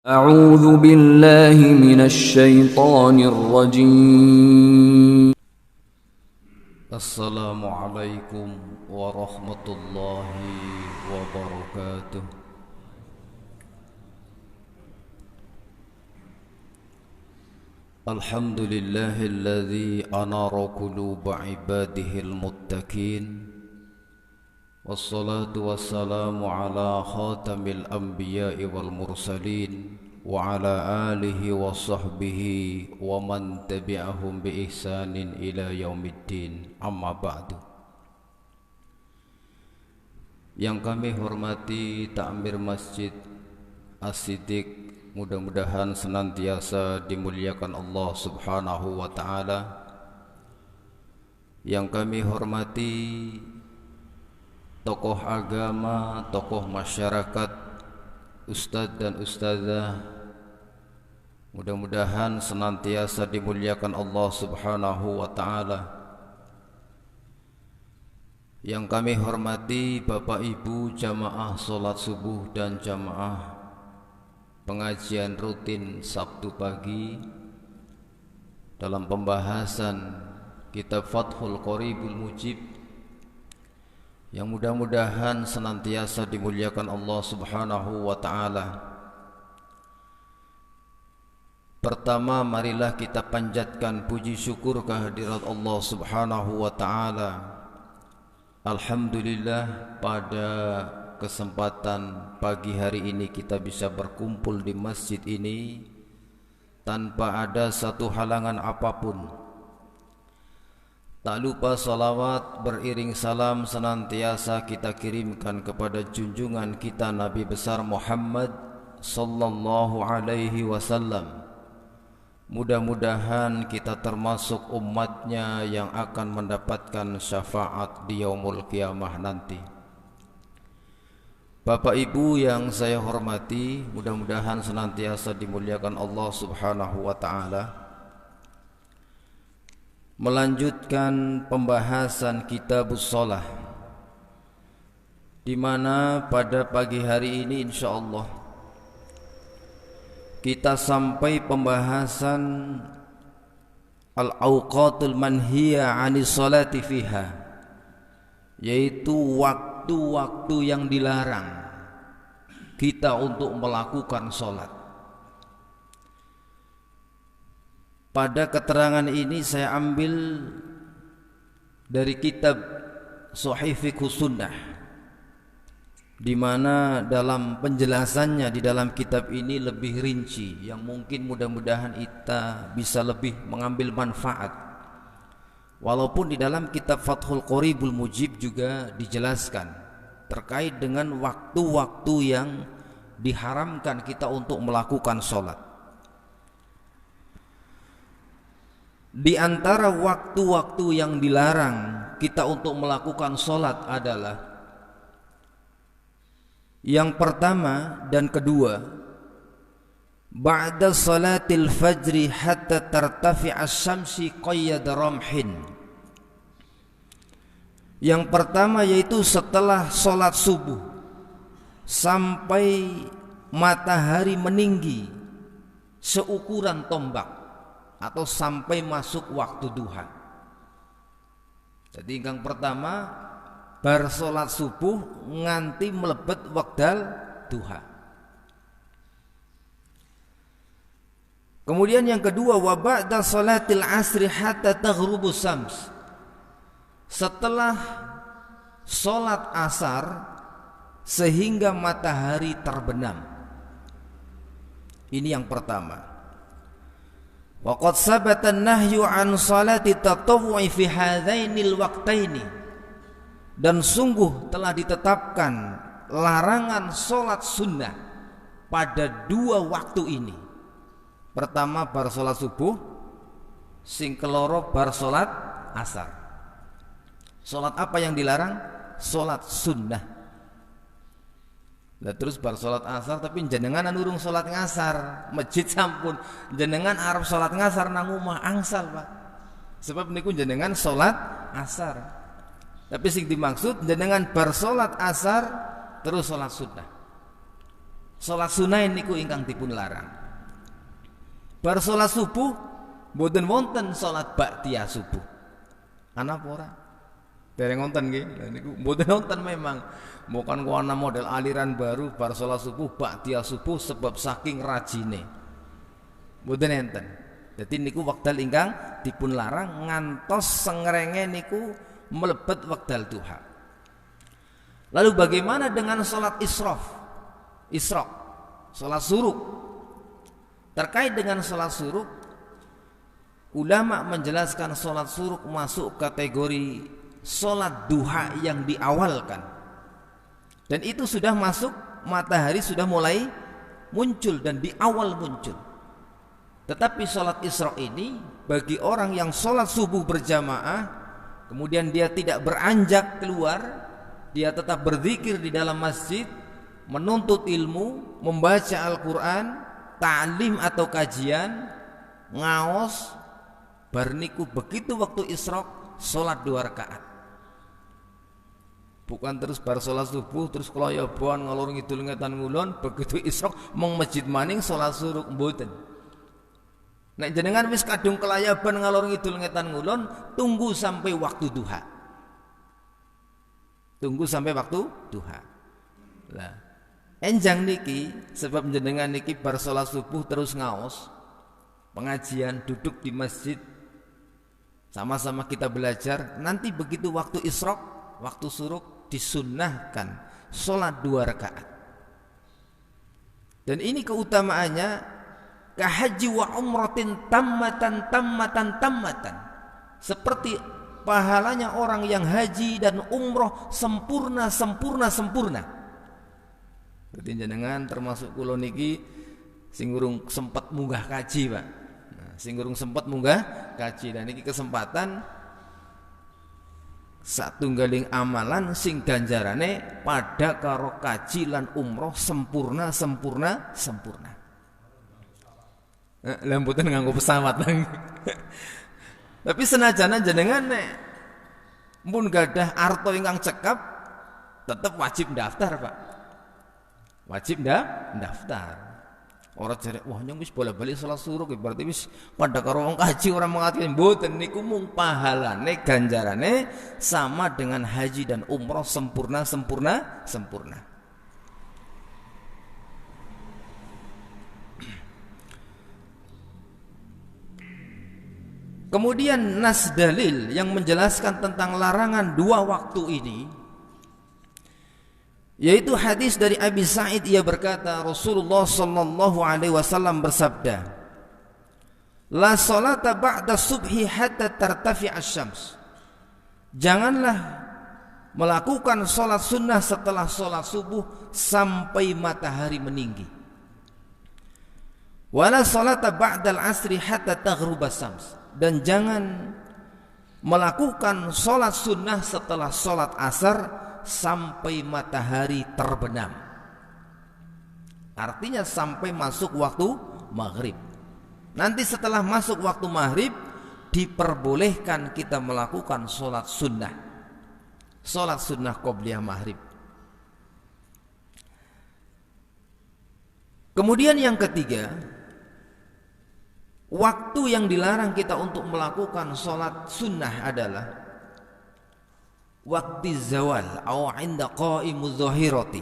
أعوذ بالله من الشيطان الرجيم. السلام عليكم ورحمة الله وبركاته. الحمد لله الذي أنار قلوب عباده المتقين، والصلاة والسلام على خاتم الأنبياء والمرسلين وعلى آله وصحبه ومن تبعهم بإحسان إلى يوم الدين. أما بعد. Yang kami hormati Takmir Masjid As-Siddiq, mudah-mudahan senantiasa dimuliakan Allah Subhanahu wa Ta'ala. Yang kami hormati tokoh agama, tokoh masyarakat, ustadz dan ustadzah, mudah-mudahan senantiasa dimuliakan Allah Subhanahu wa Ta'ala. Yang kami hormati Bapak Ibu jamaah sholat subuh dan jamaah pengajian rutin Sabtu pagi dalam pembahasan kitab Fathul Qoribul Mujib, yang mudah-mudahan senantiasa dimuliakan Allah Subhanahu wa Ta'ala. Pertama, marilah kita panjatkan puji syukur kehadirat Allah Subhanahu wa Ta'ala. Alhamdulillah, pada kesempatan pagi hari ini kita bisa berkumpul di masjid ini tanpa ada satu halangan apapun. Tak lupa salawat beriring salam senantiasa kita kirimkan kepada junjungan kita Nabi besar Muhammad sallallahu alaihi wasallam. Mudah-mudahan kita termasuk umatnya yang akan mendapatkan syafaat di yaumul qiyamah nanti. Bapak Ibu yang saya hormati, mudah-mudahan senantiasa dimuliakan Allah Subhanahu wa Ta'ala. Melanjutkan pembahasan Kitabus Shalah, di mana pada pagi hari ini insyaallah kita sampai pembahasan al-awqatul manhiya 'anis sholati fiha, yaitu waktu-waktu yang dilarang kita untuk melakukan sholat. Pada keterangan ini saya ambil dari kitab Shahih Fiqhus Sunnah, di mana dalam penjelasannya di dalam kitab ini lebih rinci, yang mungkin mudah-mudahan kita bisa lebih mengambil manfaat. Walaupun di dalam kitab Fathul Qoribul Mujib juga dijelaskan terkait dengan waktu-waktu yang diharamkan kita untuk melakukan sholat. Di antara waktu-waktu yang dilarang kita untuk melakukan sholat adalah yang pertama dan kedua, ba'da salatil fajri hatta tartafi'a syamsi qayyad ramhin. Yang pertama yaitu setelah sholat subuh sampai matahari meninggi seukuran tombak, atau sampai masuk waktu duha. Jadi yang pertama bar sholat subuh nganti melebet wekdal duha. Kemudian yang kedua, wa ba'da sholatil asri hatta taghrubus syams. Setelah sholat asar sehingga matahari terbenam. Ini yang pertama. Wa qad sabata an-nahyu an sholati tatawwu'i fi hadzainil waqtaini. Dan sungguh telah ditetapkan larangan sholat sunnah pada dua waktu ini. Pertama bar sholat subuh, sing keloro bar sholat asar. Sholat apa yang dilarang? Sholat sunnah. Nah, terus bar sholat asar tapi jenengan urung sholat ngasar, masjid sampun jenengan arep sholat ngasar nang omah angsal, Pak. Sebab niku jenengan sholat asar. Tapi sing dimaksud jenengan bar sholat asar terus sholat sunnah. Salat sunah niku ingkang dipun larang. Bar salat subuh mboten wonten salat ba'diyah subuh. Ana apa ora? Dereng wonten nggih. Lha niku mboten wonten memang. Bukan kuana model aliran baru bar salat subuh ba'diyah subuh sebab saking rajine. Mboten enten. Dadi niku wekdal ingkang dipun larang ngantos sengrenge niku mlebet wekdal duha. Lalu bagaimana dengan salat israq, salat suruk? Terkait dengan salat suruk, ulama menjelaskan salat suruk masuk kategori salat duha yang diawalkan. Dan itu sudah masuk, matahari sudah mulai muncul dan di awal muncul. Tetapi salat isra ini bagi orang yang salat subuh berjamaah, kemudian dia tidak beranjak keluar, dia tetap berzikir di dalam masjid, menuntut ilmu, membaca Al-Quran, ta'lim atau kajian, ngaos, barniku begitu waktu isra salat 2 rakaat. Bukan terus bar salat subuh terus keloyoban ngalor ngidul ngetan ngulon, begitu isra mong masjid maning salat suruk mboten. Nek jenengan wis kadung kelayaban ngalor ngidul ngetan ngulon, tunggu sampai waktu duha. Tunggu sampai waktu duha. Lah, enjang niki sebab jenengan niki bar salat subuh terus ngaos, pengajian, duduk di masjid, sama-sama kita belajar. Nanti begitu waktu isra, waktu suruk disunnahkan salat 2 rakaat. Dan ini keutamaannya kahaji wa umratin tammatan. Seperti pahalanya orang yang haji dan umroh sempurna. Berarti jenengan termasuk kula niki sing urung sempat munggah kaji, Pak. Nah, sing urung sempat munggah kaji dan niki kesempatan satunggaling amalan sing ganjarane pada karo kaji lan umroh sempurna. Lah mboten nganggo pesawat. Tapi senajan jenengan nek mun gadah arta ingkang cekap tetep wajib daftar, Pak. Wajib daftar. Ora jare wah nyong wis bola-bali salat suruk berarti wis padha karo wong kaji ora mengati. Mboten niku mung pahalane ganjarane sama dengan haji dan umroh sempurna. Kemudian nas dalil yang menjelaskan tentang larangan 2 waktu ini, yaitu hadis dari Abi Sa'id, ia berkata Rasulullah sallallahu alaihi wasallam bersabda, la salata ba'da subhi hatta tartafi asy-syams. Janganlah melakukan salat sunnah setelah salat subuh sampai matahari meninggi. Wala salata ba'dal asri hatta taghruba syams. Dan jangan melakukan salat sunnah setelah salat asar sampai matahari terbenam. Artinya sampai masuk waktu maghrib. Nanti setelah masuk waktu maghrib diperbolehkan kita melakukan salat sunnah. Salat sunnah qobliyah maghrib. Kemudian yang ketiga, waktu yang dilarang kita untuk melakukan salat sunnah adalah waktu zawal atau inda qaimuz zahirati.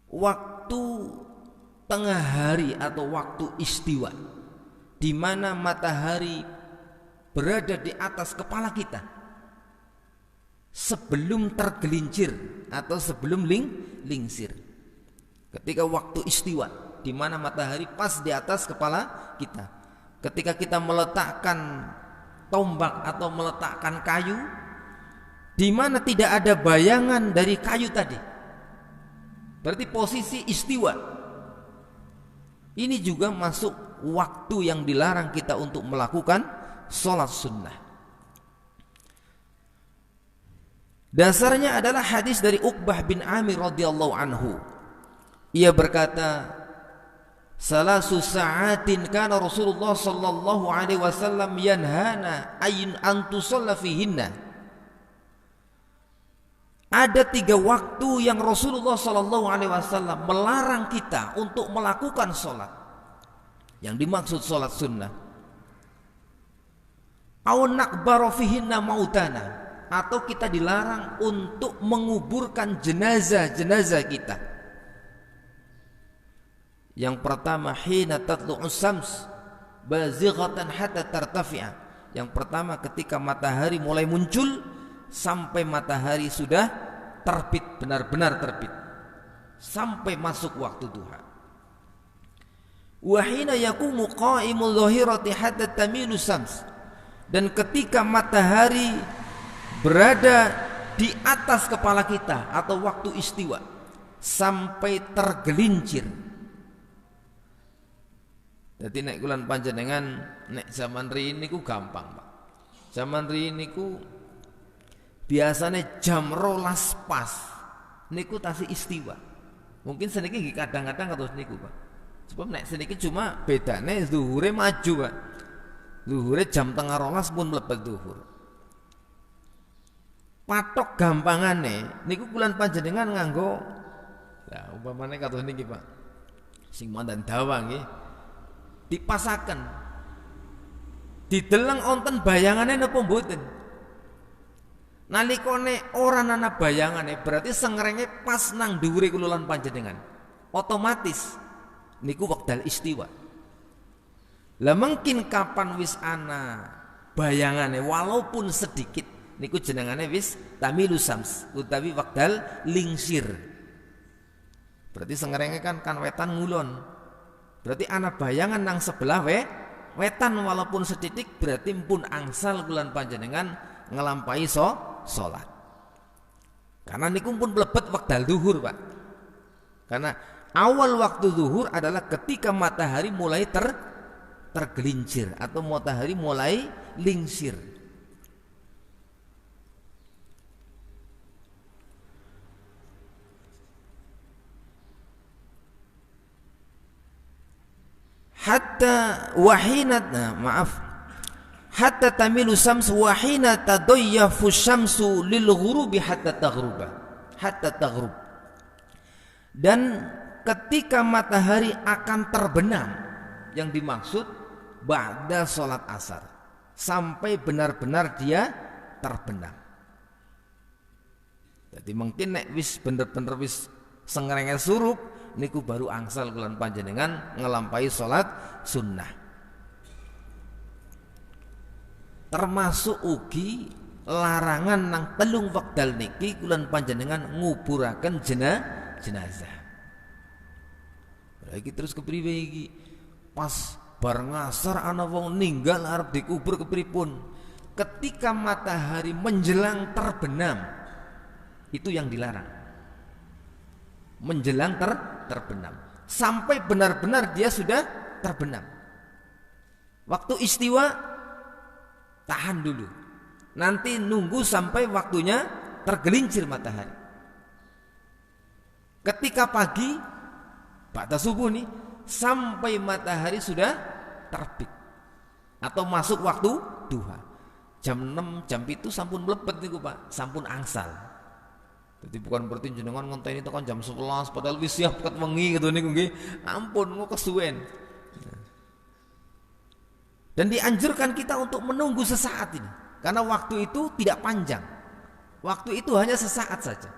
Waktu tengah hari atau waktu istiwa, di mana matahari berada di atas kepala kita sebelum tergelincir atau sebelum lingsir. Ketika waktu istiwa, di mana matahari pas di atas kepala kita. Ketika kita meletakkan tombak atau meletakkan kayu, di mana tidak ada bayangan dari kayu tadi, berarti posisi istiwa. Ini juga masuk waktu yang dilarang kita untuk melakukan sholat sunnah. Dasarnya adalah hadis dari Uqbah bin Amir radhiyallahu anhu. Ia berkata, salasu sa'atin kana Rasulullah sallallahu alaihi wasallam yanhana ayin an tusalla fihinna Ada 3 waktu yang Rasulullah SAW melarang kita untuk melakukan sholat. Yang dimaksud sholat sunnah. Aw naqbaru fihinna mautana, atau kita dilarang untuk menguburkan jenazah-jenazah kita. Yang pertama, hina tatlu'us syams bazighatan hatta tartafi'a. Yang pertama ketika matahari mulai muncul sampai matahari sudah terbit, benar-benar terbit, sampai masuk waktu duha. Wa hina yaqumu qa'imul dhahirati hatta tamilu syams. Dan ketika matahari berada di atas kepala kita atau waktu istiwa sampai tergelincir. Jadi nek kulan panjenengan nek zaman riyin niku gampang, Pak. Zaman riyin niku biasanya jam 12 pas niku tasih istiwa. Mungkin seniki nggih kadang-kadang kados niku, Pak. Sebab nek seniki cuma bedane zuhure maju, Pak. Zuhure jam 11:30 pun mlebet zuhur. Patok gampangane niku kulan panjenengan nganggo lah umpamane kados niki, Pak. Sing mandan dawa nggih dipasaken. Dideleng onten bayangane napa mboten? Nalikane ora ana bayangane berarti sengrenge pas nang dhuwure kula lan panjenengan. Otomatis niku wekdal istiwa. Lah mungkin kapan wis ana bayangane walaupun sedikit niku jenengane wis tamilu syams utawi wekdal lingsir. Berarti sengrenge kan wetan ngulon. Berarti ana bayangan nang sebelah wetan walaupun setitik berarti pun angsal kula lan panjenengan ngelampahi sholat. Karena niku pun mlebet wekdal zuhur, Pak. Karena awal waktu zuhur adalah ketika matahari mulai tergelincir atau matahari mulai lingsir. Hatta tamilu syams wa hina tadayyafu syamsu lil ghurubi hatta taghrub. Dan ketika matahari akan terbenam, yang dimaksud ba'da salat asar, sampai benar-benar dia terbenam. Jadi mungkin nek wis bener-bener wis sengrenge surup niku baru angsal kulan panjenengan ngelampahi salat sunnah. Termasuk ugi larangan nang telung wekdal niki kulan panjenengan nguburaken jenazah. Iki terus kepriwe iki? Pas bar ngasar ana wong ninggal arep dikubur kepripun? Ketika matahari menjelang terbenam, itu yang dilarang. Menjelang terbenam sampai benar-benar dia sudah terbenam. Waktu istiwa tahan dulu, nanti nunggu sampai waktunya tergelincir matahari. Ketika pagi pada subuh nih sampai matahari sudah terbit atau masuk waktu duha, jam 6 jam itu sampun mlebet niku, Pak, sampun angsal. Jadi bukan berarti jenengan ngonteni tekan jam 11 padahal wis siap ket wengi gitu niku nggih. Ampun engko kesuwen. Dan dianjurkan kita untuk menunggu sesaat ini karena waktu itu tidak panjang. Waktu itu hanya sesaat saja.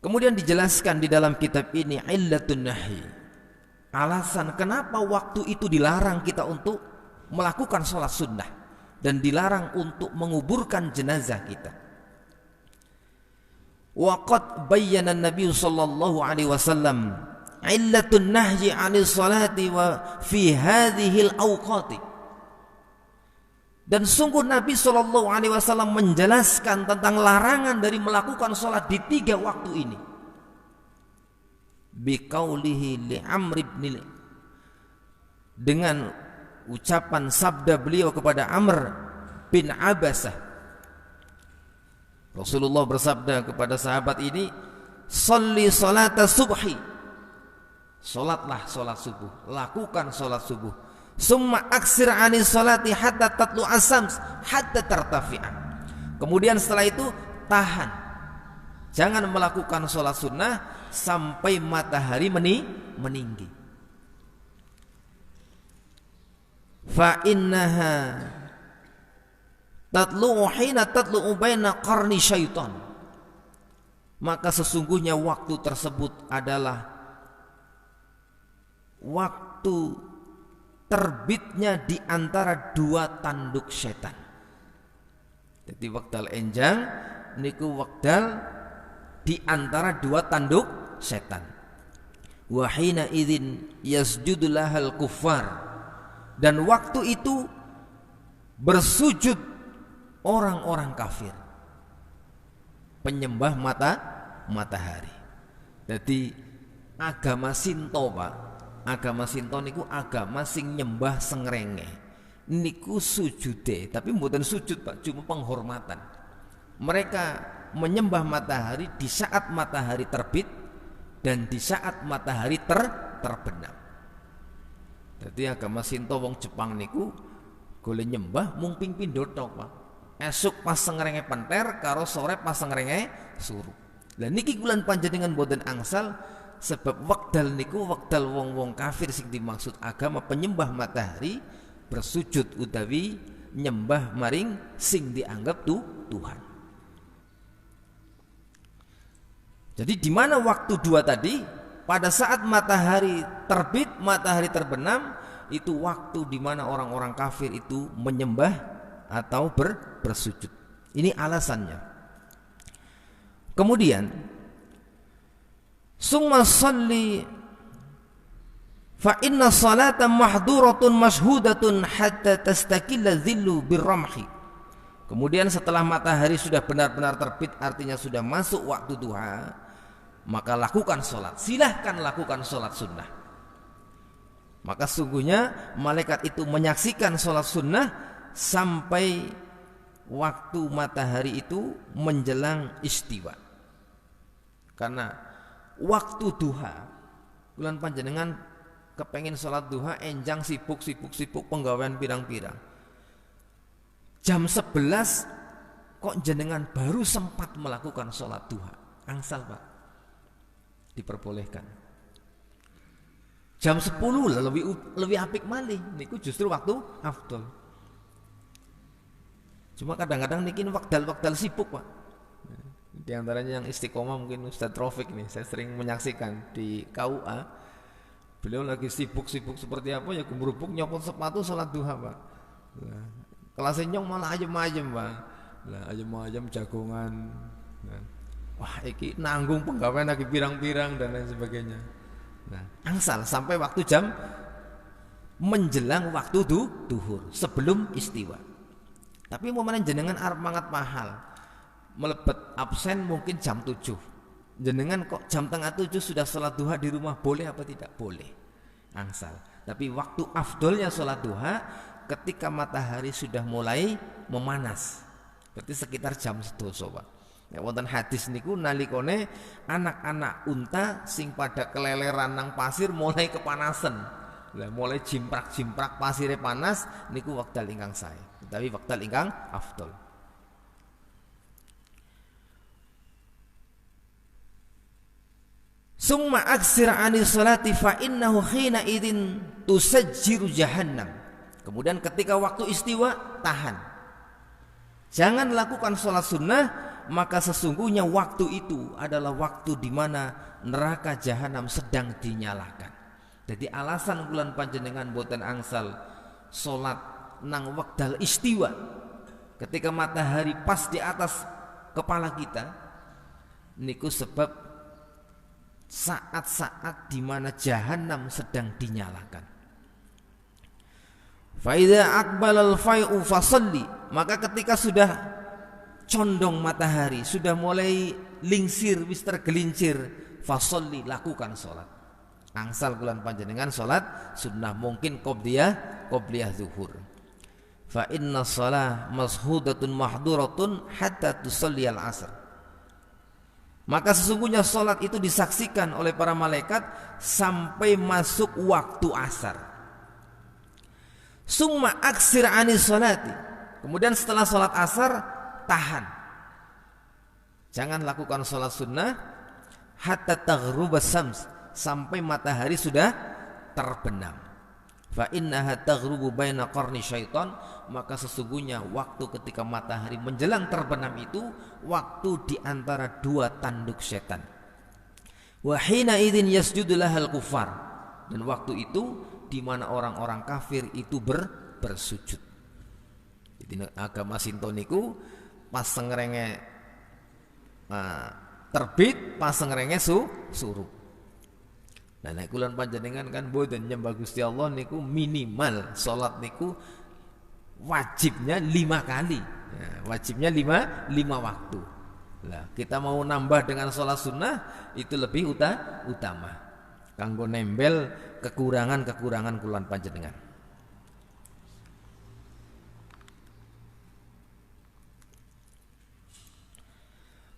Kemudian dijelaskan di dalam kitab ini illatun nahi. Alasan kenapa waktu itu dilarang kita untuk melakukan sholat sunnah dan dilarang untuk menguburkan jenazah kita. Waqad bayyana Nabi sallallahu alaihi wasallam illatun nahyi 'anil salati wa fi hadhil awqati. Dan sungguh Nabi sallallahu alaihi wasallam menjelaskan tentang larangan dari melakukan salat di 3 waktu ini. Biqaulihi li Amr ibn, dengan ucapan sabda beliau kepada Amr bin Abasah. Rasulullah bersabda kepada sahabat ini, "Shalli salata subhi." Salatlah salat subuh, lakukan salat subuh. Summa aksir 'anis salati hatta tatlu as-syams hatta tartafi'a. Kemudian setelah itu tahan, jangan melakukan sholat sunnah sampai matahari meninggi. Fa innaha tatlu'u hina tatlu'u baina qarni syaitan. Maka sesungguhnya waktu tersebut adalah waktu terbitnya di antara dua tanduk setan. Jadi wekdal enjang niku wekdal di antara dua tanduk setan. Wa hina idzin yasjudu lahal kuffar. Dan waktu itu bersujud orang-orang kafir, penyembah matahari. Jadi agama Sinto, Pak. Agama Sinto niku agama sing nyembah sengrenge. Niku sujude, tapi mboten sujud, Pak, cuma penghormatan. Mereka menyembah matahari di saat matahari terbit dan di saat matahari terbenam. Jadi agama Sinto wong Jepang niku golek nyembah mung ping pindho tok, Pak. Esuk pas sengrenge penter karo sore pas sengrenge suruh. Lah niki kulan panjenengan boten angsal sebab wekdal niku wekdal wong-wong kafir sing dimaksud agama penyembah matahari bersujud utawi nyembah maring sing dianggap Tuhan. Jadi di mana waktu dua tadi? Pada saat matahari terbit, matahari terbenam, itu waktu di mana orang-orang kafir itu menyembah atau bersujud. Ini alasannya. Kemudian, summa sholli fa inna salata mahduratun mashhudatun hatta tastakilla dhillu birramhi. Kemudian setelah matahari sudah benar-benar terbit, artinya sudah masuk waktu duha, maka lakukan sholat. Silahkan lakukan sholat sunnah. Maka sungguhnya malaikat itu menyaksikan sholat sunnah sampai waktu matahari itu menjelang istiwa. Karena waktu duha, bulan panjenengan kepengen sholat duha, enjang sibuk penggawean pirang-pirang. Jam 11 kok jenengan baru sempat melakukan sholat duha. Angsal, Pak, diperbolehkan. Jam 10 lah lebih apik malih, niku justru waktu afdol. Cuma kadang-kadang niki wakdal sibuk, Pak. Di antaranya yang istiqomah mungkin Ustadz Rafiq nih, saya sering menyaksikan di KUA. Beliau lagi sibuk seperti apa ya, gemrubuk nyopot sepatu sholat duha, Pak. Nah, kelasnya nyong malah ajem-ajem, Pak. Lah ajem-ajem jagongan. Nah, wah, iki nanggung penggawean lagi pirang-pirang dan lain sebagainya. Nah, angsal sampai waktu jam menjelang waktu duhur sebelum istiwa. Tapi momennya jenengan arep mangat mahal, melebet absen mungkin jam 7. Jenengan kok jam tengah 7 sudah sholat duha di rumah, boleh apa tidak? Boleh. Angsal. Tapi waktu afdolnya sholat duha ketika matahari sudah mulai memanas. Berarti sekitar jam 12, Pak. Ya, wonten hadis niku nalikone anak-anak unta sing pada keleleran nang pasir mulai kepanasan. Lah mulai jimprak-jimprak pasire panas niku wekdal ingkang sae. Tapi wekdal ingkang afdol. Summa aksir anis salati fa innahu khina idin tusajjiru jahannam. Kemudian ketika waktu istiwa tahan. Jangan lakukan sholat sunnah, maka sesungguhnya waktu itu adalah waktu di mana neraka jahanam sedang dinyalakan. Jadi alasan bulan panjenengan boten angsal sholat nang wekdal istiwa ketika matahari pas di atas kepala kita niku sebab saat-saat di mana jahanam sedang dinyalakan. Fa idza aqbalal fai'u fasalli, maka ketika sudah condong matahari, sudah mulai lingsir, wis tergelincir, fasalli, lakukan sholat. Angsal bulan panjenengan sholat sunnah, mungkin qobliyah zuhur. Fa inna shalah mashudatun mahduratun hatta tusalli al-asr. Maka sesungguhnya sholat itu disaksikan oleh para malaikat sampai masuk waktu asar. Summa aksir anis sholati. Kemudian setelah sholat asar tahan. Jangan lakukan sholat sunnah hatta taghrubas syams, sampai matahari sudah terbenam. Fa innaha taghrubu baina qarni syaitan, maka sesungguhnya waktu ketika matahari menjelang terbenam itu waktu di antara dua tanduk setan. Wa hina idzin yasjudu lahal kufar, dan waktu itu di mana orang-orang kafir itu bersujud. Jadi agama Sinto niku pas sengrenge terbit, pas sengrenge surup. Nah nek kula panjenengan kan mboten nyembah Gusti Allah niku minimal salat niku wajibnya 5 kali. Ya, wajibnya 5 waktu. Nah, kita mau nambah dengan salat sunnah itu lebih utama. Kanggo nembel kekurangan-kekurangan kula panjenengan.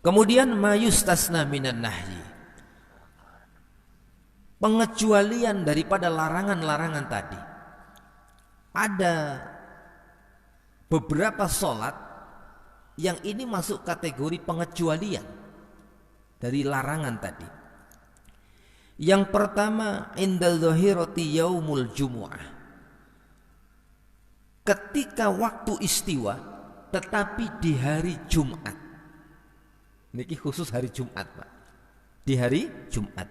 Kemudian mayustasna minan nahyi, pengecualian daripada larangan-larangan tadi. Ada beberapa sholat yang ini masuk kategori pengecualian dari larangan tadi. Yang pertama, indal dhahirati yaumul jumu'ah, ketika waktu istiwa tetapi di hari Jumat. Niki khusus hari Jumat, Pak. Di hari Jumat.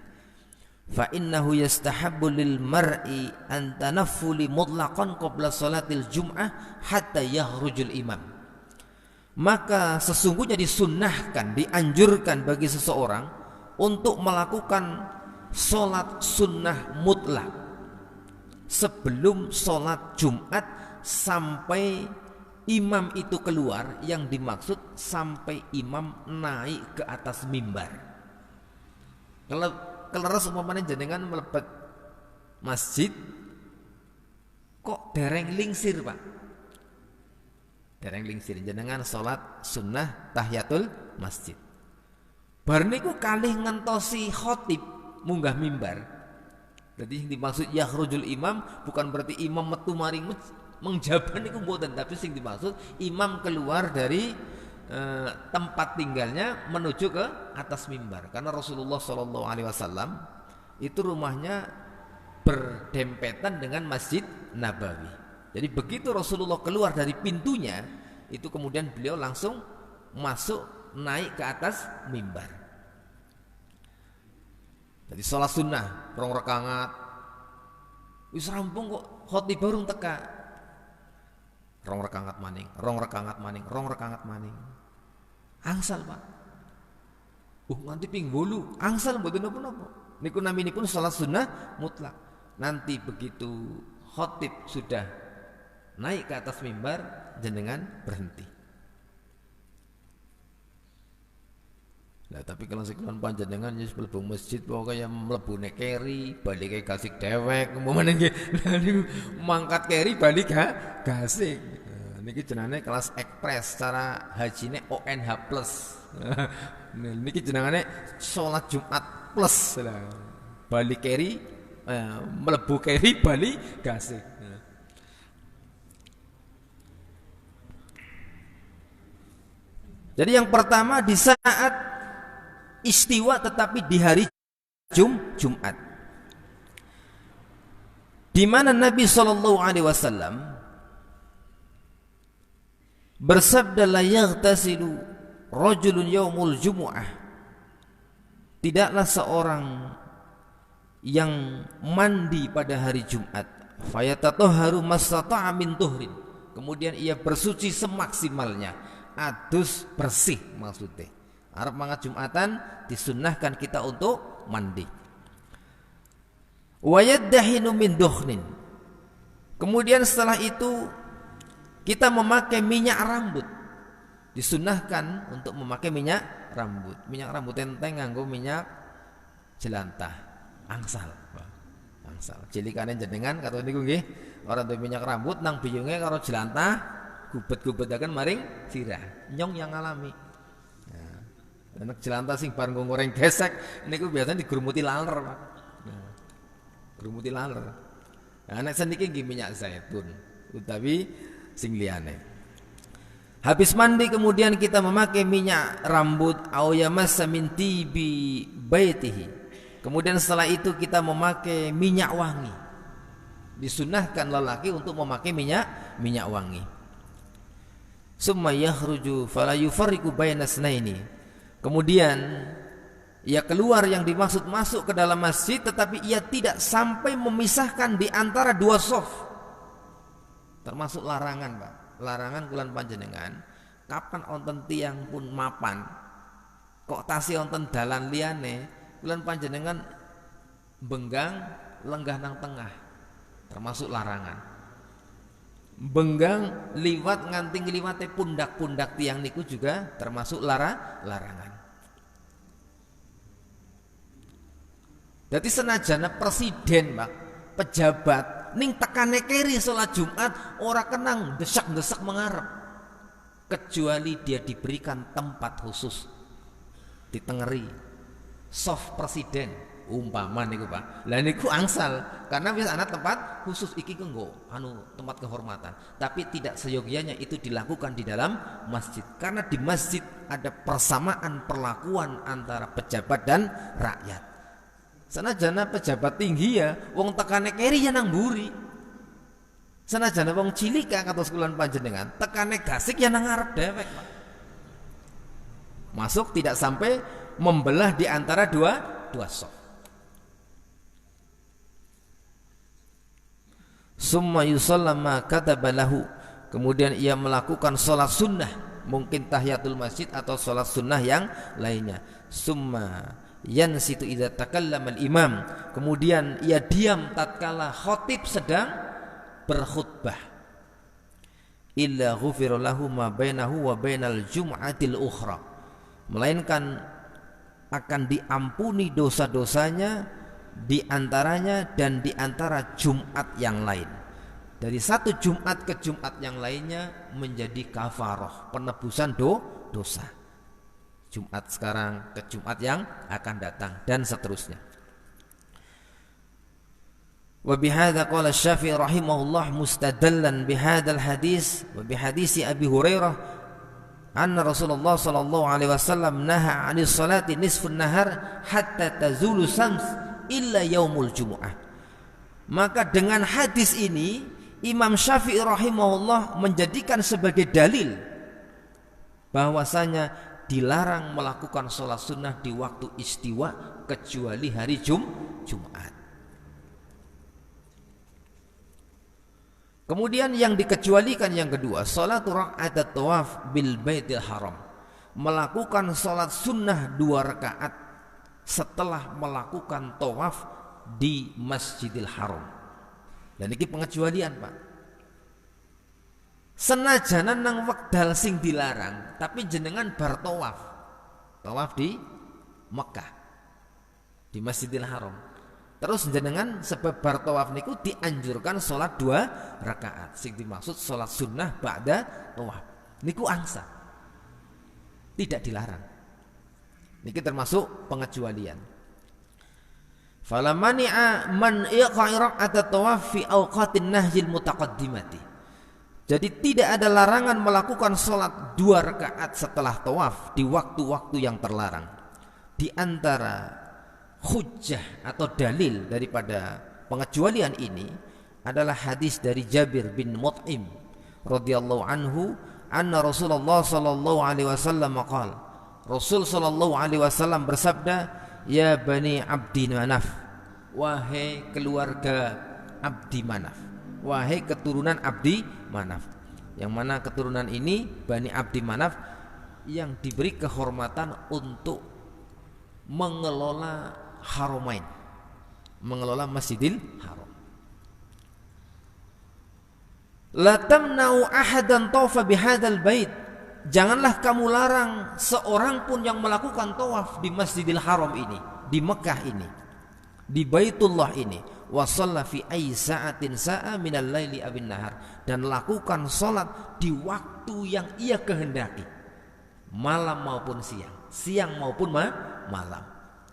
Fa innahu yastahabbu lil mar'i an tanaffuli mutlaqan qabla salatil jum'ah hatta yakhrujul imam. Maka sesungguhnya disunnahkan, dianjurkan bagi seseorang untuk melakukan salat sunnah mutlak sebelum salat Jumat sampai imam itu keluar, yang dimaksud sampai imam naik ke atas mimbar. Kalau keleres umpamanya jenengan melebet masjid kok dereng lingsir, Pak. Dereng lingsir jenengan salat sunnah tahiyatul masjid. Bar niku kalih ngentosi khotib munggah mimbar. Jadi yang dimaksud yakhrujul imam bukan berarti imam metu maring mengjaban itu mboten, tapi sing dimaksud imam keluar dari tempat tinggalnya menuju ke atas mimbar. Karena Rasulullah SAW itu rumahnya berdempetan dengan Masjid Nabawi. Jadi begitu Rasulullah keluar dari pintunya, itu kemudian beliau langsung masuk naik ke atas mimbar. Jadi sholat sunnah rong rakaat wis rampung kok khotib baru teka. Rong rakaat maning, rong rakaat maning, rong rakaat maning. Angsal, Pak. Nganti ping 8, angsal mboten napa-napa. Niku naminipun salat sunnah mutlak. Nanti begitu khotib sudah naik ke atas mimbar, jenengan berhenti. Nah, tapi kalau sekian panjenengan ya mlebu masjid pokoknya mlebu nek keri, balik kayak gasik dewek, umpamane nggih. Niku mangkat keri balik gasik. Niki jenenge kelas ekspres, cara hajine ONH+. Niki jenengane salat Jumat plus. Balik keri, mlebu keri, balik gasik. Jadi yang pertama di saat istiwa tetapi di hari Jumat, di mana Nabi SAW bersabda, la yaghtasilu rajulun yaumul jumu'ah, tidaklah seorang yang mandi pada hari Jumat, fayatatahharu mastata'a min tuhrin, kemudian ia bersuci semaksimalnya, adus bersih maksudnya. Arab mangat Jumatan disunnahkan kita untuk mandi. Wa yaddahinu min dukhnin, kemudian setelah itu kita memakai minyak rambut. Disunnahkan untuk memakai minyak rambut. Minyak rambut enteng nganggo minyak jelantah, angsal. Angsal. Cilikane jenengan kata niku nggih, ora duwe minyak rambut nang biyunge karo jelantah gubet-gubetaken maring sirah. Nyong yang ngalami. Anak jelantah sing bar goreng gesek niku biasanya digrumuti laler, Pak. Grumuti laler. Nah, nek seniki nggih minyak zaitun utawi sing liyane. Habis mandi kemudian kita memakai minyak rambut, au yamassa min tibi baitihi. Kemudian setelah itu kita memakai minyak wangi. Disunnahkan lelaki untuk memakai minyak wangi. Summa yakhruju fala yufarriqu baina snaini. Kemudian ia keluar, yang dimaksud masuk ke dalam masjid, tetapi ia tidak sampai memisahkan di antara dua shaf. Termasuk larangan, Pak. Larangan kulan panjenengan kapan onten tiang pun mapan kok tasih onten dalan liyane kulan panjenengan benggang lenggah nang tengah, termasuk larangan. Benggang liwat nganti ngliwate pundak-pundak tiang niku juga termasuk larangan. Jadi senajana presiden, Pak, pejabat ning tekane keri sholat Jumat ora kenang desak-desak mengarep, kecuali dia diberikan tempat khusus ditengeri soft presiden umpama niku, Pak. Lah niku angsal karena wis ana tempat khusus iki kanggo tempat kehormatan, tapi tidak seyogianya itu dilakukan di dalam masjid, karena di masjid ada persamaan perlakuan antara pejabat dan rakyat. Sanajana pejabat tinggi ya wong tekane keri ya nang mburi. Sanajana wong cilik kados kula panjenengan tekane gasik ya nang ngarep dewek, Pak. Masuk tidak sampai membelah di antara dua shaf. Summa yusallama kataba lahu. Kemudian ia melakukan sholat sunnah, mungkin tahiyatul masjid atau sholat sunnah yang lainnya. Summa yansitu idza takallama al-imam. Kemudian ia diam tatkala khatib sedang berkhutbah. Illa ghufira lahu ma bainahu wa bainal jum'atil ukhra. Melainkan akan diampuni dosa-dosanya di antaranya dan di antara Jumat yang lain. Dari satu Jumat ke Jumat yang lainnya menjadi kafarah, penebusan dosa. Jumat sekarang ke Jumat yang akan datang dan seterusnya. Wa bihadza qala Syafi'i rahimahullah mustadallan bihadzal hadis wa bihadisi Abi Hurairah anna Rasulullah sallallahu alaihi wasallam naha 'anis salati nisfun nahar hatta tazulu syams illa yaumul jumu'ah. Maka dengan hadis ini Imam Syafi'i rahimahullah menjadikan sebagai dalil bahwasanya dilarang melakukan sholat sunnah di waktu istiwa kecuali hari Jumat. Kemudian yang dikecualikan yang kedua, sholat rakaat tawaf bil baitil haram, melakukan sholat sunnah 2 rakaat setelah melakukan tawaf di Masjidil Haram. Dan ini pengecualian, Pak. Senajanan nang wekdal sing dilarang, tapi jenengan bar tawaf di Mekah, di Masjidil Haram. Terus jenengan sebab bar tawaf niku dianjurkan sholat 2 rakaat. Sing dimaksud sholat sunnah ba'da tawaf niku angsa, tidak dilarang. Niki termasuk pengecualian. Falamani'a man iqa'i raq'at tawaf fi awqatin nahyil mutaqaddimati. Jadi tidak ada larangan melakukan sholat 2 rakaat setelah tawaf di waktu-waktu yang terlarang. Di antara hujjah atau dalil daripada pengecualian ini adalah hadis dari Jabir bin Mut'im radhiyallahu anhu anna Rasulullah sallallahu alaihi wasallam qala. Rasul sallallahu alaihi wasallam bersabda, ya bani Abdi Manaf, wahai keluarga Abdi Manaf, wahai keturunan Abdi Manaf. Yang mana keturunan ini Bani Abdi Manaf yang diberi kehormatan untuk mengelola Haramain, mengelola Masjidil Haram. La tamna'u ahadan tawfa bihadzal bait. Janganlah kamu larang seorang pun yang melakukan tawaf di Masjidil Haram ini, di Mekah ini, di Baitullah ini. Wa shalla fi ayyi sa'atin sa'a minal laili awin nahar, dan lakukan salat di waktu yang ia kehendaki, malam maupun siang maupun malam.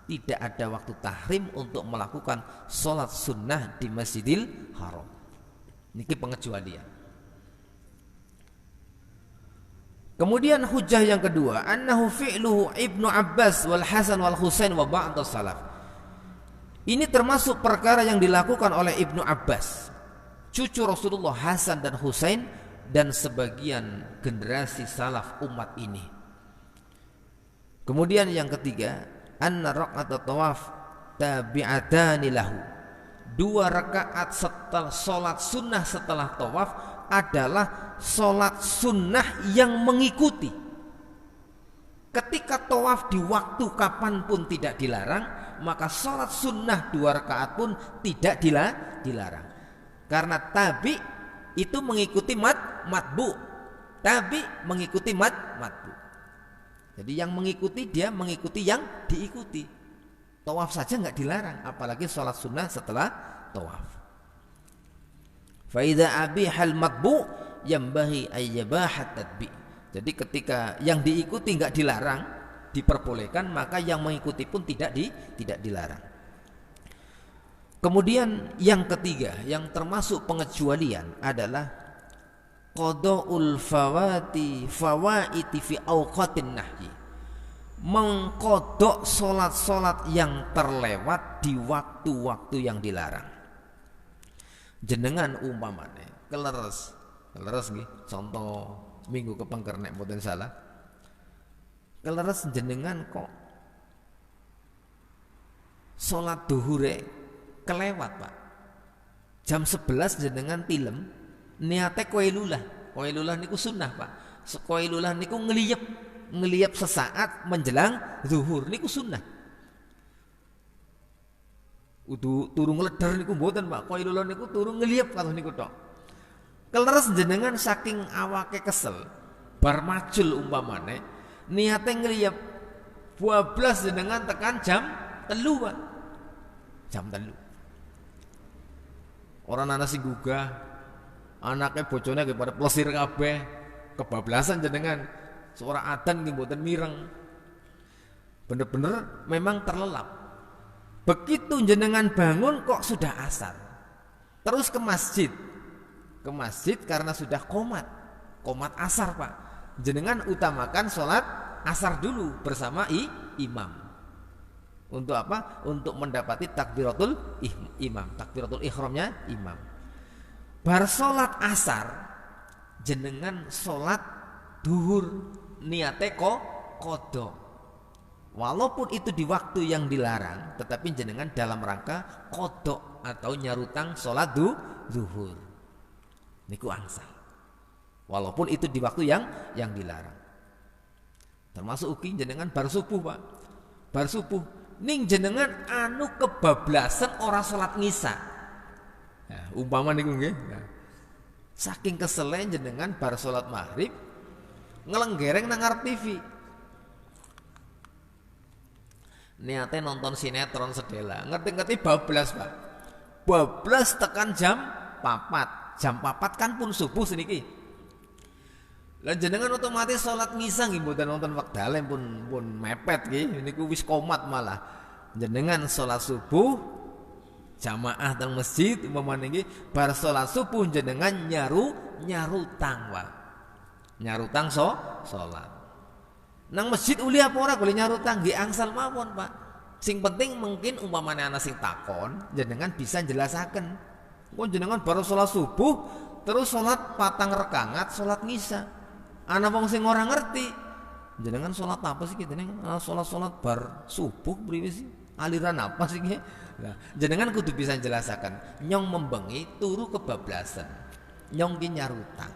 Tidak ada waktu tahrim untuk melakukan salat sunnah di Masjidil Haram. Niki pengecualian. Kemudian hujjah yang kedua, annahu fi'luhu Ibnu Abbas wal Hasan wal Husain wa ba'd salaf. Ini termasuk perkara yang dilakukan oleh Ibnu Abbas, cucu Rasulullah Hasan dan Husain, dan sebagian generasi salaf umat ini. Kemudian yang ketiga, anna raq'at tawaf tabi'atani lahu. 2 rakaat setelah salat sunnah setelah tawaf adalah salat sunnah yang mengikuti. Ketika tawaf di waktu kapanpun tidak dilarang, maka salat sunnah 2 rakaat pun tidak dilarang. Karena tabi itu mengikuti matbu. Tabi mengikuti matbu. Jadi yang mengikuti, dia mengikuti yang diikuti. Tawaf saja nggak dilarang, apalagi sholat sunnah setelah tawaf. Faida abihal matbu yambahi ayyabahat tadbi. Jadi ketika yang diikuti nggak dilarang, diperbolehkan, maka yang mengikuti pun tidak dilarang. Kemudian yang ketiga, yang termasuk pengecualian adalah qada'ul fawaiti fi awqatin nahyi. Mengkodok solat-solat yang terlewat di waktu-waktu yang dilarang. Jenengan umpamane keleres nggih, contoh minggu kepengker nek mboten salah. Keleres jenengan kok salat duhure kelewat, Pak. Jam 11 jenengan tilem, niate Qailulah niku sunnah, Pak. Qailulah niku ngeliyep sesaat menjelang zuhur niku sunnah. Turu ngleder niku mboten, Pak. Qailulah niku turu ngeliyep kados niku tok. Keleres jenengan saking awake kesel, bar macul umpamane, niate ngeliyep 12 jenengan tekan jam 3, Pak. Jam 3. Orang ana sing gugah, anake bojone nggih pada plesir kabeh, kebablasan jenengan. Suara adzan nggih mboten mireng. Bener-bener memang terlelap. Begitu jenengan bangun kok sudah asar. Terus ke masjid. Ke masjid karena sudah qomat asar, Pak. Jenengan utamakan sholat asar dulu bersama imam. Untuk apa? Untuk mendapati takbiratul imam, takbiratul ihramnya imam. Bar sholat asar, jenengan sholat duhur, niate kodok. Walaupun itu di waktu yang dilarang, tetapi jenengan dalam rangka kodok atau nyarutang sholat duhur. Niku angsal. Walaupun itu di waktu yang dilarang. Termasuk ugi jenengan bar subuh, Pak. Bar subuh ning jenengan anu kebablasan ora salat ngisa. Nah, umpama niku nggih. Nah, saking keselen jenengan bar salat maghrib ngelenggereng nang ngarep TV. Niate nonton sinetron sedela. Ngerti-ngerti bablas, Pak. Bablas tekan jam 4. Jam 4 kan pun subuh seniki. Lah jenengan otomatis salat ngisa nggih mboten nonton wektale pun mepet nggih niku wis qomat malah. Jenengan salat subuh jamaah teng masjid umpamane nggih bar salat subuh jenengan nyarutang, Pak. Nyarutang salat. Nang masjid uli apa ora boleh nyarutang nggih angsal mawon, Pak. Sing penting mungkin umpamane ana sing takon jenengan bisa jelasaken. Mun jenengan baru salat subuh terus salat 4 rakaat salat ngisa. Ana wong sing ora ngerti. Jenengan salat apa sih kita ning? Salat bar subuh priwe sih? Aliran apa sih ki? Nah, jenengan kudu bisa jelasaken. Nyong membengi turu kebablasan. Nyong ki nyarutang.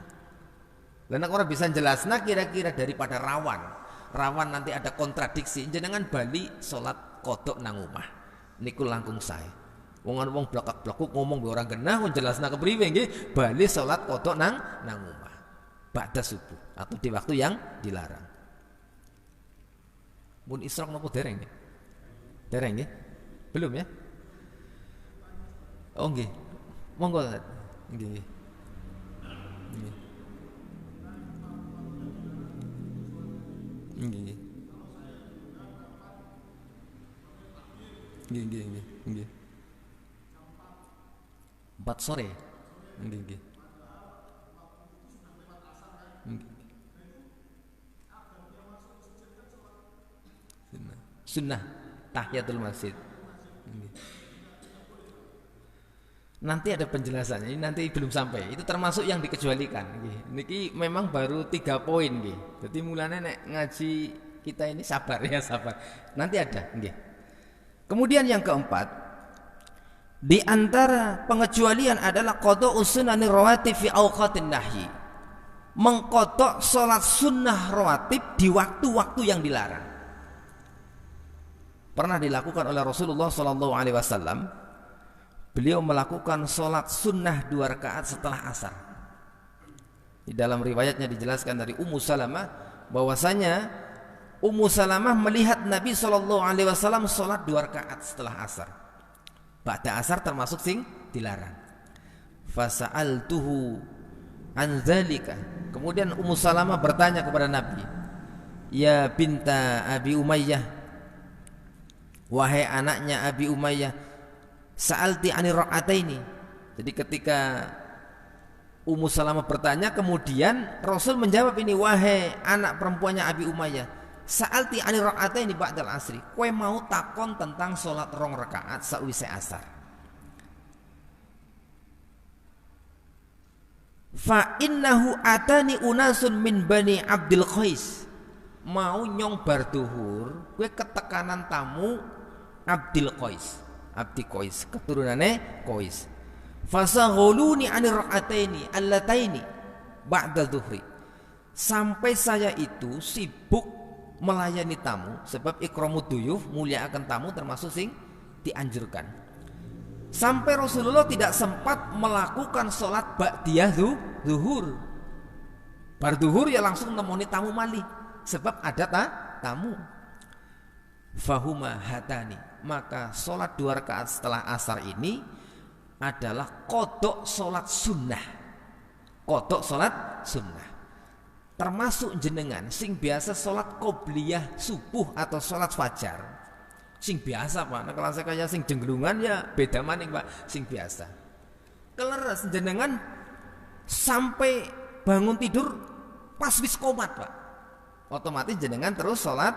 Lah nek ora bisa jelasna kira-kira daripada rawan nanti ada kontradiksi, jenengan bali salat kodok nang omah. Niku langkung sae. Wong blakak-blakuk ngomong be orang genah mun jelasna kepriwe nggih, bali salat kodok nang omah. Ba'da subuh atau di waktu yang dilarang. Mun isrok napa dereng nggih? Dereng nggih? Belum ya? Oh nggih. Monggo. Nggih. Nggih. Nggih. Nggih. 4 sore. Nggih. sunnah tahiyatul masjid. Nanti ada penjelasannya, ini nanti belum sampai. Itu termasuk yang dikecualikan. Niki memang baru 3 poin. Jadi mulanya nek ngaji kita ini sabar ya, sabar. Nanti ada. Kemudian yang keempat, di antara pengecualian adalah qada'us sunani rawatib fi awqatin nahyi. Mengkodok sholat sunnah rawatib di waktu-waktu yang dilarang. Pernah dilakukan oleh Rasulullah SAW. Beliau melakukan sholat sunnah 2 rakaat setelah asar. Di dalam riwayatnya dijelaskan dari Ummu Salamah bahwasanya Ummu Salamah melihat Nabi SAW sholat 2 rakaat setelah asar. Ba'da asar termasuk sing dilarang. Fasa'altuhu an dzalika. Kemudian Ummu Salamah bertanya kepada Nabi, ya binta Abi Umayyah, wahai anaknya Abi Umayyah, sa'alti anir ra'ataini. Jadi ketika Ummu Salamah bertanya, kemudian Rasul menjawab ini, wahai anak perempuannya Abi Umayyah, sa'alti anir ra'ataini ba'dal asri. Kowe mau takon tentang salat 2 rakaat sakwise asar. Fa innahu atani unasun min bani Abdul Qais. Mau nyong bar duhur, kowe ketekanan tamu Abdul Qais. Abdi Qais, keturunannya Qais. Fasaghuluni anir ra'ataini allataini ba'da dhuhri. Sampai saya itu sibuk melayani tamu, sebab ikramud duyuf, muliakan tamu termasuk sing dianjurkan. Sampai Rasulullah tidak sempat melakukan sholat ba'diyah zuhur. Bar duhur ya langsung nemoni tamu malih, sebab ada tamu. Fahuma hatani, maka sholat 2 rakaat setelah asar ini adalah kodok sholat sunnah. Kodok sholat sunnah. Termasuk jenengan sing biasa sholat qobliyah subuh atau sholat fajar. Sing biasa Pak, nah kalau saya kayak sing jenggelungan ya beda maning Pak, sing biasa. Keleres jenengan sampai bangun tidur pas wis qomat Pak. Otomatis jenengan terus sholat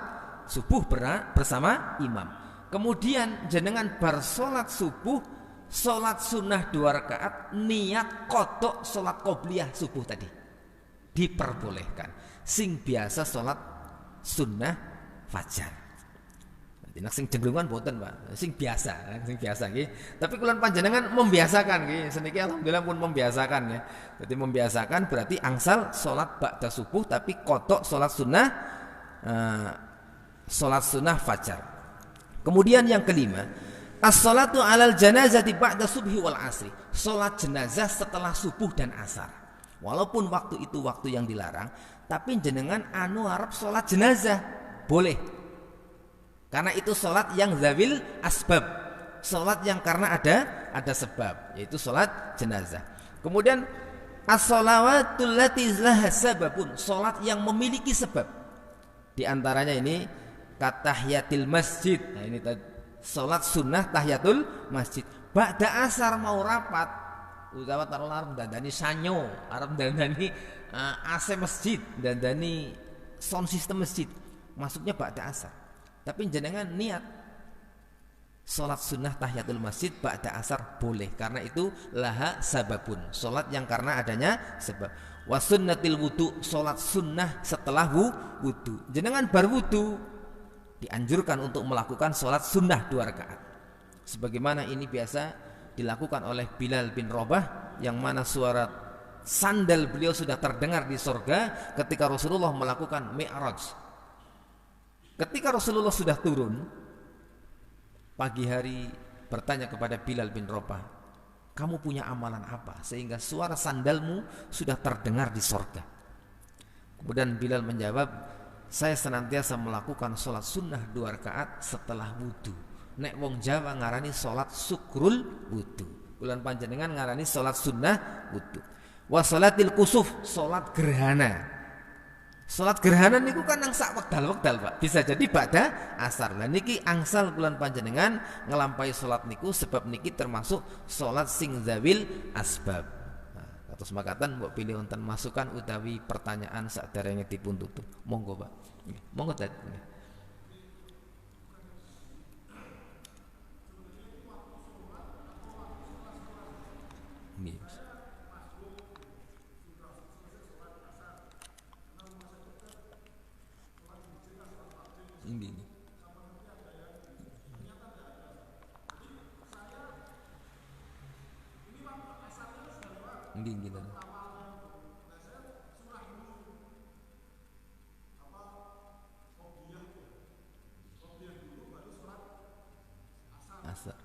subuh bersama imam. Kemudian jenengan bar sholat subuh, sholat sunnah 2 rakaat, niat kodok sholat qobliyah subuh tadi diperbolehkan. Sing biasa sholat sunnah fajar. Nah, sing jengglungan boten Pak, sing biasa nggih. Tapi kula panjenengan membiasakan nggih. Seniki alhamdulillah pun membiasakan ya. Jadi membiasakan berarti angsal sholat ba'da subuh tapi kodok sholat sunnah fajar. Kemudian yang kelima, as-salatu 'alal janazati ba'da subhi wal asri. Salat jenazah setelah subuh dan asar. Walaupun waktu itu waktu yang dilarang, tapi jenengan arep salat jenazah boleh. Karena itu salat yang zawil asbab. Salat yang karena ada sebab, yaitu salat jenazah. Kemudian as-salawatul lati laha sababun, salat yang memiliki sebab. Di antaranya ini katahiyatil masjid. Nah ini salat sunnah tahiyatul masjid. Ba'da asar mau rapat, utawa taruh arep dandani sanyo, arep dandani AC masjid, dandani sound system masjid. Masuknya ba'da asar. Tapi jenengan niat salat sunnah tahiyatul masjid ba'da asar boleh, karena itu laha sababun. Salat yang karena adanya sebab. Wa sunnatil wudu, salat sunnah setelah wudu. Jenengan bar wudu dianjurkan untuk melakukan sholat sunnah 2 rakaat. Sebagaimana ini biasa dilakukan oleh Bilal bin Rabah, yang mana suara sandal beliau sudah terdengar di sorga ketika Rasulullah melakukan Mi'raj. Ketika Rasulullah sudah turun pagi hari, bertanya kepada Bilal bin Rabah, kamu punya amalan apa sehingga suara sandalmu sudah terdengar di sorga? Kemudian Bilal menjawab, saya senantiasa melakukan sholat sunnah 2 rakaat setelah wudu. Nek wong Jawa ngarani sholat syukrul wudu, bulan panjenengan ngarani sholat sunnah wudu. Wa sholatil kusuf, sholat gerhana. Sholat gerhana niku kan nang sak wekdal-wekdal Pak, bisa jadi ba'da asar. Lah niki angsal bulan panjenengan ngelampahi sholat niku, sebab niki termasuk sholat sing zawil asbab. Terus makatan mbok pilih wonten masukan utawi pertanyaan saderenge dipun tutup. Monggo Pak. Monggo Dad. Nggih. Nggih. Nggih gitu. Asar.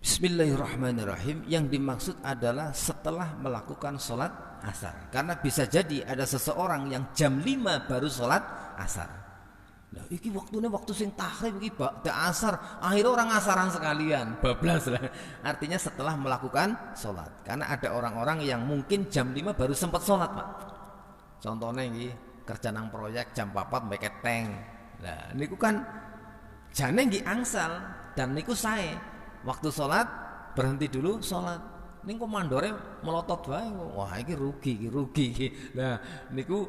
Bismillahirrahmanirrahim. Yang dimaksud adalah setelah melakukan sholat asar. Karena bisa jadi ada seseorang yang jam 5 baru sholat asar. Nah, iki waktunya waktu sing tahrib iki ba'da asar. Akhirnya orang asaran sekalian, bablas lah. Artinya setelah melakukan sholat. Karena ada orang-orang yang mungkin jam 5 baru sempat sholat, Pak. Contohnya ini kerja nang proyek jam 4 mbek keteng. Nah, niku kan jane nggih angsal dan niku sae. Waktu sholat berhenti dulu sholat. Ning komandore melotot wae. Wah, iki rugi. Nah, niku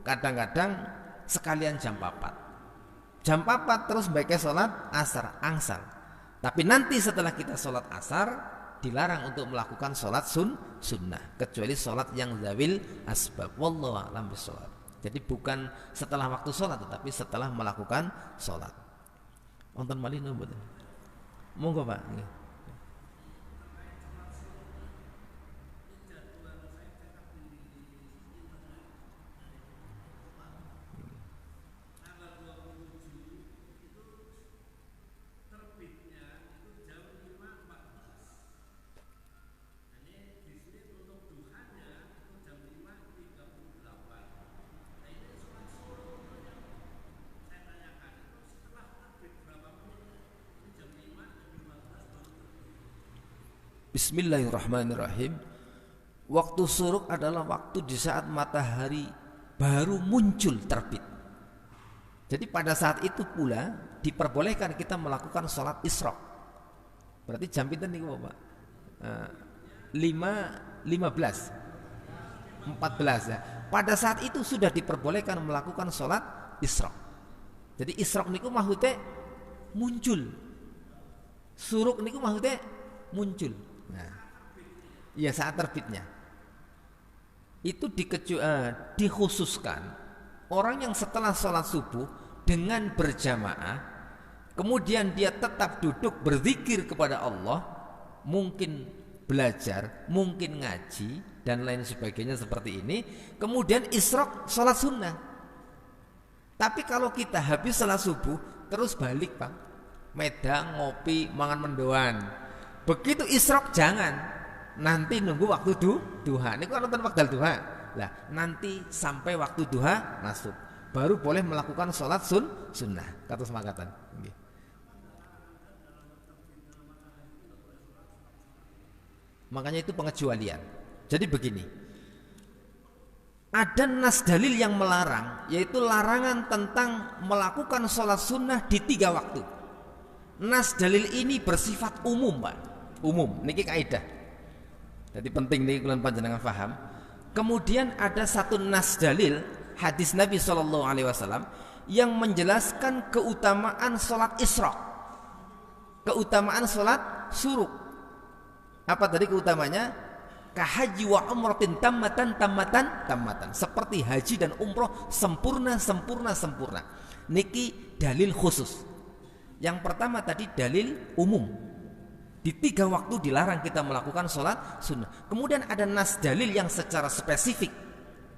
kadang-kadang sekalian jam 4. Jam 4 terus baiknya sholat asar angsal. Tapi nanti setelah kita sholat asar dilarang untuk melakukan sholat sunnah kecuali sholat yang zawil asbab. Wallahu a'lam bishawab. Jadi bukan setelah waktu sholat tetapi setelah melakukan sholat. Wonten malih napa? Monggo Pak. Bismillahirrahmanirrahim. Waktu syuruk adalah waktu di saat matahari baru muncul terbit. Jadi pada saat itu pula diperbolehkan kita melakukan sholat isyraq. Berarti jam pinten niku Pak? 5:15 14 ya. Pada saat itu sudah diperbolehkan melakukan sholat isyraq. Jadi isyraq niku maksudnya muncul. Syuruk niku maksudnya muncul. Nah, ya saat terbitnya itu dikhususkan orang yang setelah sholat subuh dengan berjamaah, kemudian dia tetap duduk berzikir kepada Allah, mungkin belajar, mungkin ngaji dan lain sebagainya seperti ini. Kemudian isyraq sholat sunnah. Tapi kalau kita habis sholat subuh terus balik Pak, medang ngopi mangan mendoan. Begitu isyraq jangan, nanti nunggu waktu duha. Ini kan nonton waktu duha. Lah nanti sampai waktu duha masuk, baru boleh melakukan sholat sunnah. Kata semakatan. Makanya itu pengecualian. Jadi begini, ada nas dalil yang melarang, yaitu larangan tentang melakukan sholat sunnah di 3 waktu. Nas dalil ini bersifat umum Pak. Umum, niki kaidah. Jadi penting nih kalian panjenengan paham. Kemudian ada satu nas dalil hadis Nabi SAW yang menjelaskan keutamaan sholat isyraq, keutamaan sholat syuruk. Apa tadi keutamanya? Kahaji wa umratin tammatan. Seperti haji dan umroh sempurna. Niki dalil khusus. Yang pertama tadi dalil umum. Di 3 waktu dilarang kita melakukan sholat sunnah. Kemudian ada nas dalil yang secara spesifik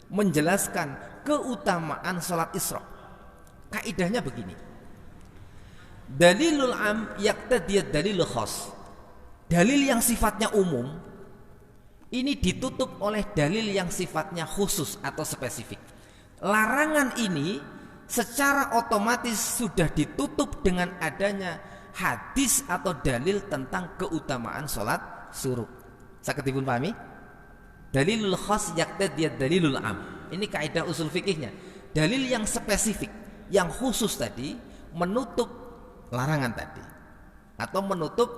menjelaskan keutamaan sholat isyraq. Kaidahnya begini, dalilul am yaqtadiyad dalilul khas. Dalil yang sifatnya umum ini ditutup oleh dalil yang sifatnya khusus atau spesifik. Larangan ini secara otomatis sudah ditutup dengan adanya hadis atau dalil tentang keutamaan sholat syuruk. Saged dipun pahami? Dalilul khas yaqtadiyad dalilul am. Ini kaidah usul fikihnya. Dalil yang spesifik, yang khusus tadi menutup larangan tadi, atau menutup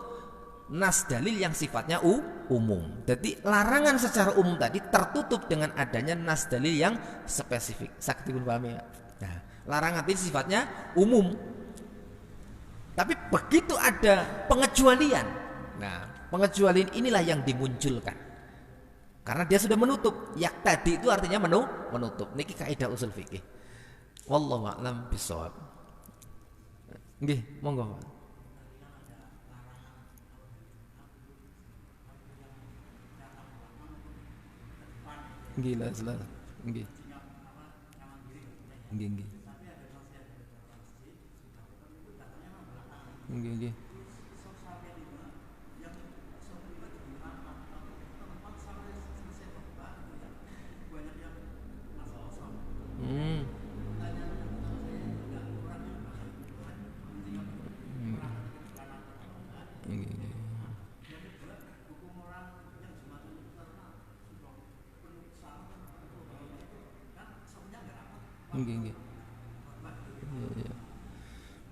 nas dalil yang sifatnya umum. Jadi larangan secara umum tadi tertutup dengan adanya nas dalil yang spesifik. Sakti pun paham ya. Nah, larangan ini sifatnya umum. Tapi begitu ada pengecualian, nah pengecualian inilah yang dimunculkan. Karena dia sudah menutup. Yak tadi itu artinya menutup. Niki kaidah usul fikih. Wallahu a'lam bishawab. Nggih, monggo. Nggih lah, nggih. Nggih, nggih. Nggih, nggih.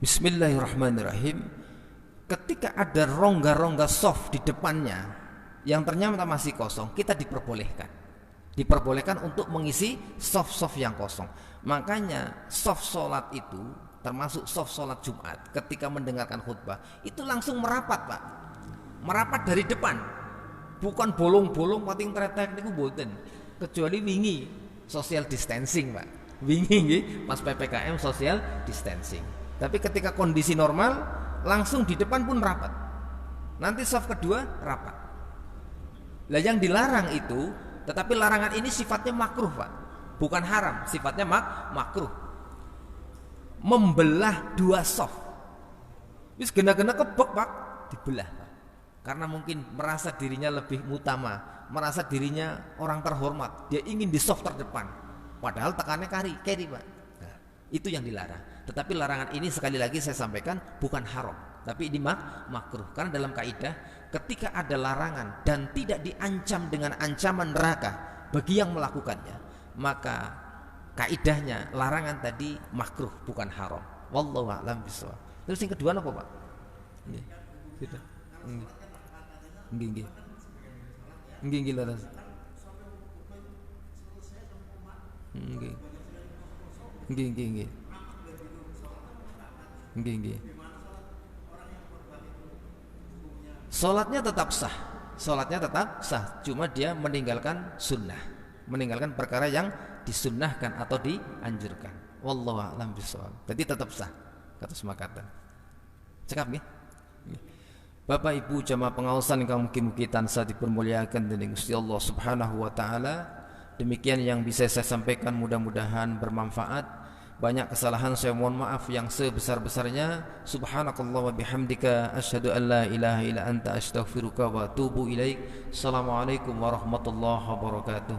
Bismillahirrahmanirrahim. Ketika ada rongga-rongga soft di depannya yang ternyata masih kosong, kita diperbolehkan untuk mengisi soft yang kosong. Makanya soft sholat itu, termasuk soft sholat Jumat, ketika mendengarkan khutbah itu langsung merapat, Pak. Merapat dari depan, bukan bolong-bolong pating tretek niku mboten. Kecuali wingi social distancing, Pak. Wingi nggih pas PPKM social distancing. Tapi ketika kondisi normal langsung di depan pun rapat. Nanti soft kedua rapat. Lah yang dilarang itu, tetapi larangan ini sifatnya makruh, Pak. Bukan haram, sifatnya makruh. Membelah dua soft. Wis gena-gena kebek, Pak, dibelah, Pak. Karena mungkin merasa dirinya lebih utama, merasa dirinya orang terhormat, dia ingin di soft terdepan. Padahal tekannya kiri, Pak. Nah, itu yang dilarang. Tetapi larangan ini sekali lagi saya sampaikan bukan haram, tapi ini makruh. Karena dalam kaidah ketika ada larangan dan tidak diancam dengan ancaman neraka bagi yang melakukannya, maka kaidahnya larangan tadi makruh bukan haram. Wallahu a'lam bishawab. Terus yang kedua apa, Pak? Nggih. Sudah. Nggih. Nggih laras. Nggih. Sholatnya tetap sah, cuma dia meninggalkan sunnah, meninggalkan perkara yang disunnahkan atau dianjurkan. Wallahu a'lam bishawab. Jadi tetap sah kata semakatan. Cekap nggih. Bapak Ibu jamaah pengawasan yang mugi-mugi tansah dipermuliakan dening Gusti Allah Subhanahu wa taala. Demikian yang bisa saya sampaikan, mudah-mudahan bermanfaat. Banyak kesalahan saya mohon maaf yang sebesar-besarnya. Subhanakallah wa bihamdika asyhadu an la ilaha illa anta astaghfiruka wa atubu ilaik. Assalamualaikum warahmatullahi wabarakatuh.